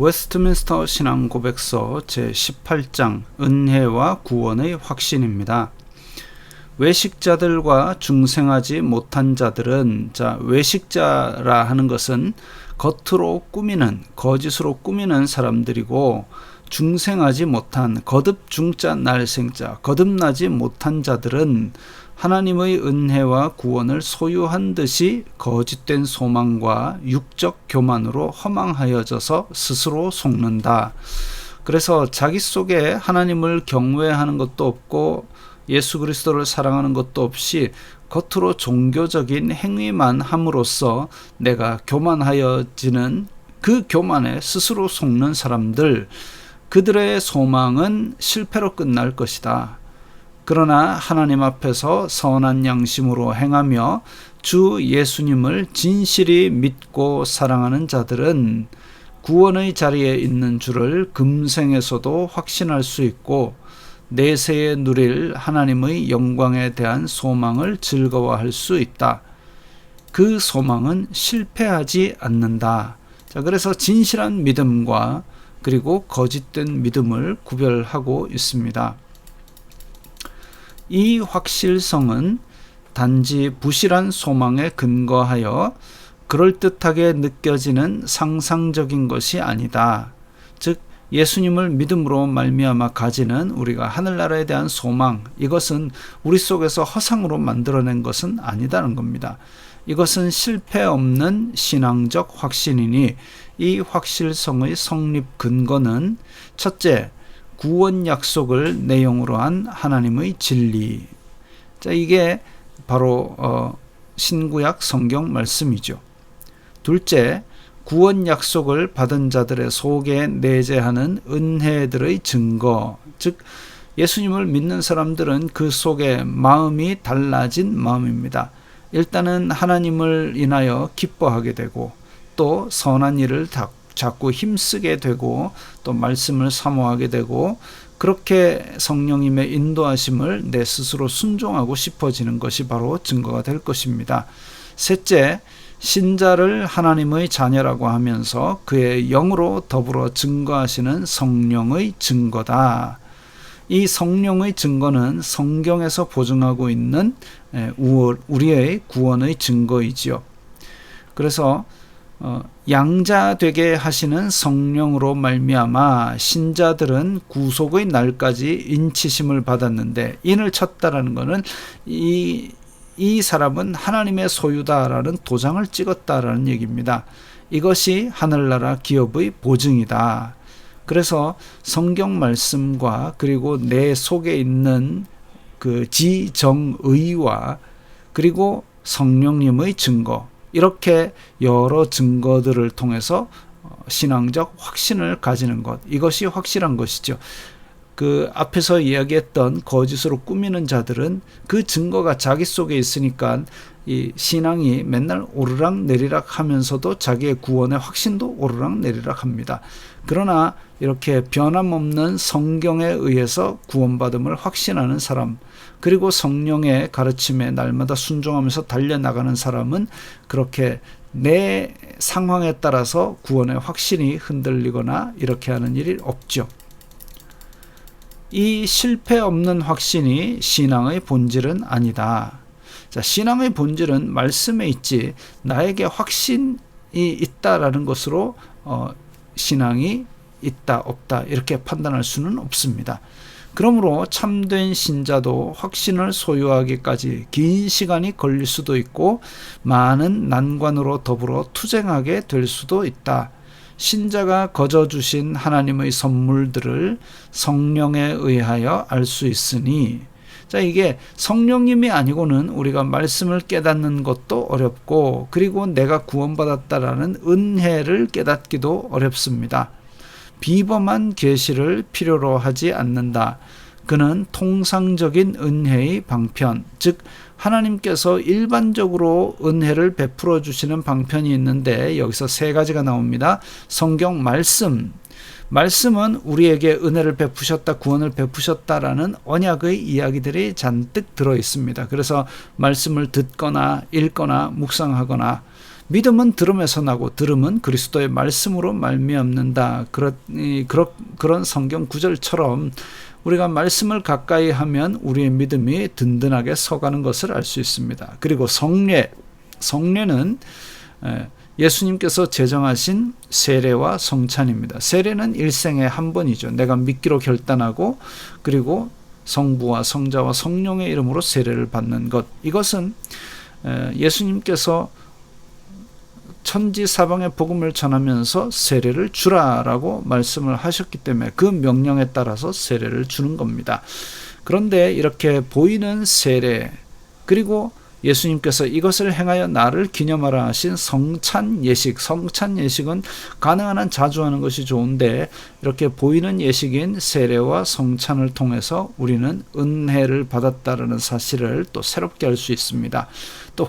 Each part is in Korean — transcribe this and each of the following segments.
웨스트민스터 신앙고백서 제18장 은혜와 구원의 확신입니다. 외식자들과 중생하지 못한 자들은, 외식자라 하는 것은 겉으로 꾸미는, 거짓으로 꾸미는 사람들이고, 중생하지 못한, 거듭 중자 날생자, 거듭나지 못한 자들은 하나님의 은혜와 구원을 소유한 듯이 거짓된 소망과 육적 교만으로 허망하여져서 스스로 속는다. 그래서 자기 속에 하나님을 경외하는 것도 없고 예수 그리스도를 사랑하는 것도 없이 겉으로 종교적인 행위만 함으로써 내가 교만하여지는 그 교만에 스스로 속는 사람들, 그들의 소망은 실패로 끝날 것이다. 그러나 하나님 앞에서 선한 양심으로 행하며 주 예수님을 진실이 믿고 사랑하는 자들은 구원의 자리에 있는 줄을 금생에서도 확신할 수 있고 내세에 누릴 하나님의 영광에 대한 소망을 즐거워할 수 있다. 그 소망은 실패하지 않는다. 그래서 진실한 믿음과 그리고 거짓된 믿음을 구별하고 있습니다. 이 확실성은 단지 부실한 소망에 근거하여 그럴듯하게 느껴지는 상상적인 것이 아니다. 즉 예수님을 믿음으로 말미암아 가지는 우리가 하늘나라에 대한 소망, 이것은 우리 속에서 허상으로 만들어낸 것은 아니다는 겁니다. 이것은 실패 없는 신앙적 확신이니 이 확실성의 성립 근거는 첫째, 구원 약속을 내용으로 한 하나님의 진리. 이게 바로 신구약 성경 말씀이죠. 둘째, 구원 약속을 받은 자들의 속에 내재하는 은혜들의 증거. 즉 예수님을 믿는 사람들은 그 속에 마음이 달라진 마음입니다. 일단은 하나님을 인하여 기뻐하게 되고 또 선한 일을 자꾸 힘쓰게 되고 또 말씀을 사모하게 되고 그렇게 성령님의 인도하심을 내 스스로 순종하고 싶어지는 것이 바로 증거가 될 것입니다. 셋째, 신자를 하나님의 자녀라고 하면서 그의 영으로 더불어 증거하시는 성령의 증거다. 이 성령의 증거는 성경에서 보증하고 있는 우리의 구원의 증거이지요. 그래서 양자 되게 하시는 성령으로 말미암아 신자들은 구속의 날까지 인치심을 받았는데, 인을 쳤다라는 것은 이 사람은 하나님의 소유다라는 도장을 찍었다라는 얘기입니다. 이것이 하늘나라 기업의 보증이다. 그래서 성경 말씀과 그리고 내 속에 있는 그 지정의와 그리고 성령님의 증거, 이렇게 여러 증거들을 통해서 신앙적 확신을 가지는 것, 이것이 확실한 것이죠. 그 앞에서 이야기했던 거짓으로 꾸미는 자들은 그 증거가 자기 속에 있으니까 이 신앙이 맨날 오르락 내리락 하면서도 자기의 구원의 확신도 오르락 내리락 합니다. 그러나 이렇게 변함없는 성경에 의해서 구원받음을 확신하는 사람, 그리고 성령의 가르침에 날마다 순종하면서 달려나가는 사람은 그렇게 내 상황에 따라서 구원의 확신이 흔들리거나 이렇게 하는 일이 없죠. 이 실패 없는 확신이 신앙의 본질은 아니다. 신앙의 본질은 말씀에 있지 나에게 확신이 있다라는 것으로 신앙이 있다 없다 이렇게 판단할 수는 없습니다. 그러므로 참된 신자도 확신을 소유하기까지 긴 시간이 걸릴 수도 있고 많은 난관으로 더불어 투쟁하게 될 수도 있다. 신자가 거저 주신 하나님의 선물들을 성령에 의하여 알 수 있으니, 이게 성령님이 아니고는 우리가 말씀을 깨닫는 것도 어렵고 그리고 내가 구원받았다라는 은혜를 깨닫기도 어렵습니다. 비범한 계시를 필요로 하지 않는다. 그는 통상적인 은혜의 방편, 즉 하나님께서 일반적으로 은혜를 베풀어 주시는 방편이 있는데 여기서 세 가지가 나옵니다. 성경 말씀은 우리에게 은혜를 베푸셨다, 구원을 베푸셨다라는 언약의 이야기들이 잔뜩 들어 있습니다. 그래서 말씀을 듣거나 읽거나 묵상하거나 믿음은 들음에서 나고 들음은 그리스도의 말씀으로 말미암는다. 그런 성경 구절처럼 우리가 말씀을 가까이 하면 우리의 믿음이 든든하게 서가는 것을 알 수 있습니다. 그리고 성례는 예수님께서 제정하신 세례와 성찬입니다. 세례는 일생에 한 번이죠. 내가 믿기로 결단하고 그리고 성부와 성자와 성령의 이름으로 세례를 받는 것. 이것은 예수님께서 천지 사방의 복음을 전하면서 세례를 주라라고 말씀을 하셨기 때문에 그 명령에 따라서 세례를 주는 겁니다. 그런데 이렇게 보이는 세례, 그리고 예수님께서 이것을 행하여 나를 기념하라 하신 성찬 예식은 가능한 한 자주 하는 것이 좋은데, 이렇게 보이는 예식인 세례와 성찬을 통해서 우리는 은혜를 받았다라는 사실을 또 새롭게 알 수 있습니다. 또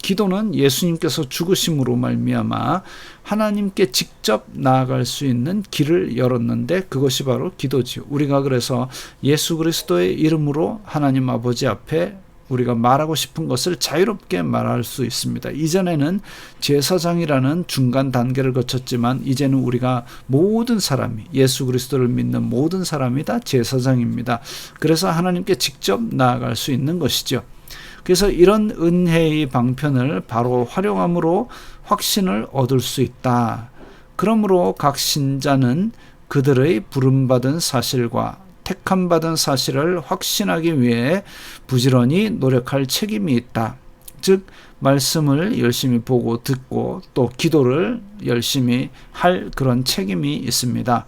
기도는 예수님께서 죽으심으로 말미암아 하나님께 직접 나아갈 수 있는 길을 열었는데, 그것이 바로 기도지요. 우리가 그래서 예수 그리스도의 이름으로 하나님 아버지 앞에 우리가 말하고 싶은 것을 자유롭게 말할 수 있습니다. 이전에는 제사장이라는 중간 단계를 거쳤지만 이제는 우리가 모든 사람이, 예수 그리스도를 믿는 모든 사람이 다 제사장입니다. 그래서 하나님께 직접 나아갈 수 있는 것이죠. 그래서 이런 은혜의 방편을 바로 활용함으로 확신을 얻을 수 있다. 그러므로 각 신자는 그들의 부름받은 사실과 택함받은 사실을 확신하기 위해 부지런히 노력할 책임이 있다. 즉 말씀을 열심히 보고 듣고 또 기도를 열심히 할 그런 책임이 있습니다.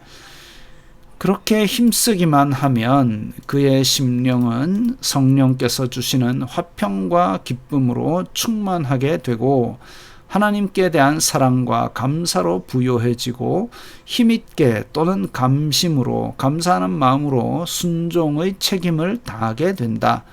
그렇게 힘쓰기만 하면 그의 심령은 성령께서 주시는 화평과 기쁨으로 충만하게 되고 하나님께 대한 사랑과 감사로 부요해지고 힘있게 또는 감심으로, 감사하는 마음으로 순종의 책임을 다하게 된다.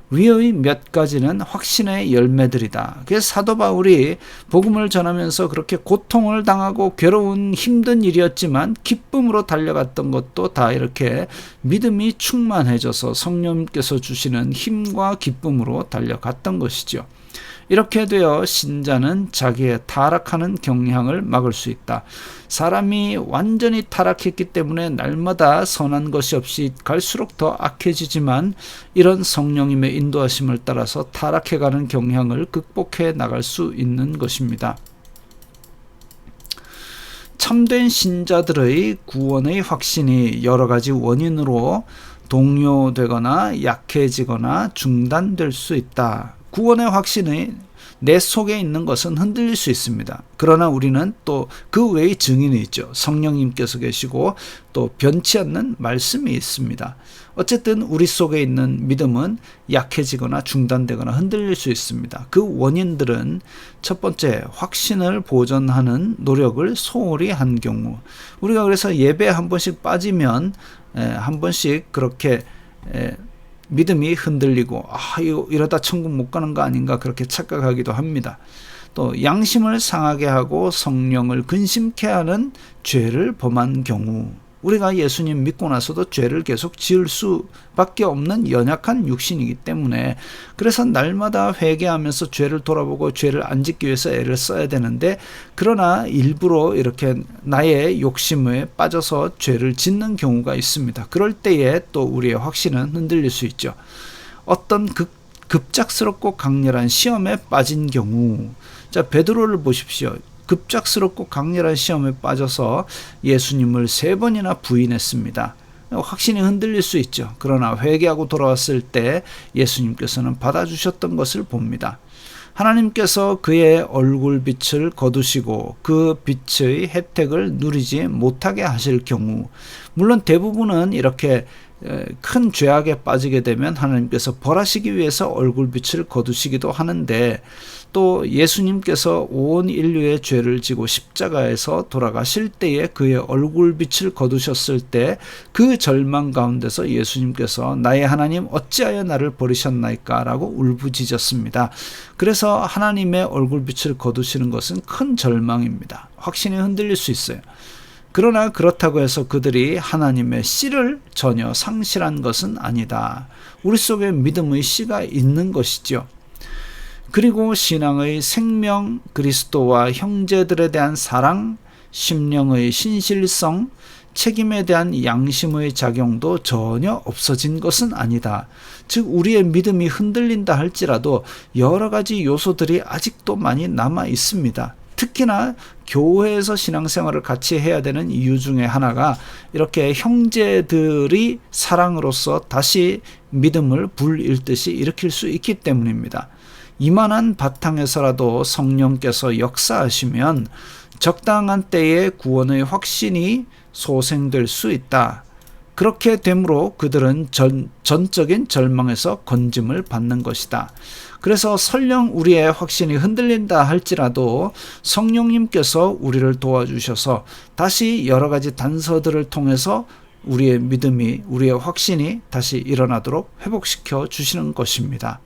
위의 몇 가지는 확신의 열매들이다. 그래서 사도 바울이 복음을 전하면서 그렇게 고통을 당하고 괴로운 힘든 일이었지만 기쁨으로 달려갔던 것도 다 이렇게 믿음이 충만해져서 성령님께서 주시는 힘과 기쁨으로 달려갔던 것이죠. 이렇게 되어 신자는 자기의 타락하는 경향을 막을 수 있다. 사람이 완전히 타락했기 때문에 날마다 선한 것이 없이 갈수록 더 악해지지만 이런 성령님의 인도하심을 따라서 타락해가는 경향을 극복해 나갈 수 있는 것입니다. 참된 신자들의 구원의 확신이 여러 가지 원인으로 동요되거나 약해지거나 중단될 수 있다. 구원의 확신이 내 속에 있는 것은 흔들릴 수 있습니다. 그러나 우리는 또 그 외의 증인이 있죠. 성령님께서 계시고 또 변치 않는 말씀이 있습니다. 어쨌든 우리 속에 있는 믿음은 약해지거나 중단되거나 흔들릴 수 있습니다. 그 원인들은 첫 번째, 확신을 보존하는 노력을 소홀히 한 경우. 우리가 그래서 예배 한 번씩 빠지면 한 번씩 그렇게 믿음이 흔들리고 이러다 천국 못 가는 거 아닌가 그렇게 착각하기도 합니다. 또 양심을 상하게 하고 성령을 근심케 하는 죄를 범한 경우, 우리가 예수님 믿고 나서도 죄를 계속 지을 수밖에 없는 연약한 육신이기 때문에 그래서 날마다 회개하면서 죄를 돌아보고 죄를 안 짓기 위해서 애를 써야 되는데, 그러나 일부러 이렇게 나의 욕심에 빠져서 죄를 짓는 경우가 있습니다. 그럴 때에 또 우리의 확신은 흔들릴 수 있죠. 어떤 급작스럽고 강렬한 시험에 빠진 경우, 자 베드로를 보십시오. 급작스럽고 강렬한 시험에 빠져서 예수님을 3번이나 부인했습니다. 확신이 흔들릴 수 있죠. 그러나 회개하고 돌아왔을 때 예수님께서는 받아주셨던 것을 봅니다. 하나님께서 그의 얼굴빛을 거두시고 그 빛의 혜택을 누리지 못하게 하실 경우, 물론 대부분은 이렇게 큰 죄악에 빠지게 되면 하나님께서 벌하시기 위해서 얼굴빛을 거두시기도 하는데, 또 예수님께서 온 인류의 죄를 지고 십자가에서 돌아가실 때에 그의 얼굴빛을 거두셨을 때 그 절망 가운데서 예수님께서 나의 하나님 어찌하여 나를 버리셨나이까 라고 울부짖었습니다. 그래서 하나님의 얼굴빛을 거두시는 것은 큰 절망입니다. 확신이 흔들릴 수 있어요. 그러나 그렇다고 해서 그들이 하나님의 씨를 전혀 상실한 것은 아니다. 우리 속에 믿음의 씨가 있는 것이죠. 그리고 신앙의 생명, 그리스도와 형제들에 대한 사랑, 심령의 신실성, 책임에 대한 양심의 작용도 전혀 없어진 것은 아니다. 즉 우리의 믿음이 흔들린다 할지라도 여러 가지 요소들이 아직도 많이 남아 있습니다. 특히나 교회에서 신앙생활을 같이 해야 되는 이유 중에 하나가 이렇게 형제들이 사랑으로서 다시 믿음을 불일듯이 일으킬 수 있기 때문입니다. 이만한 바탕에서라도 성령께서 역사하시면 적당한 때에 구원의 확신이 소생될 수 있다. 그렇게 되므로 그들은 전적인 절망에서 건짐을 받는 것이다. 그래서 설령 우리의 확신이 흔들린다 할지라도 성령님께서 우리를 도와주셔서 다시 여러 가지 단서들을 통해서 우리의 믿음이, 우리의 확신이 다시 일어나도록 회복시켜 주시는 것입니다.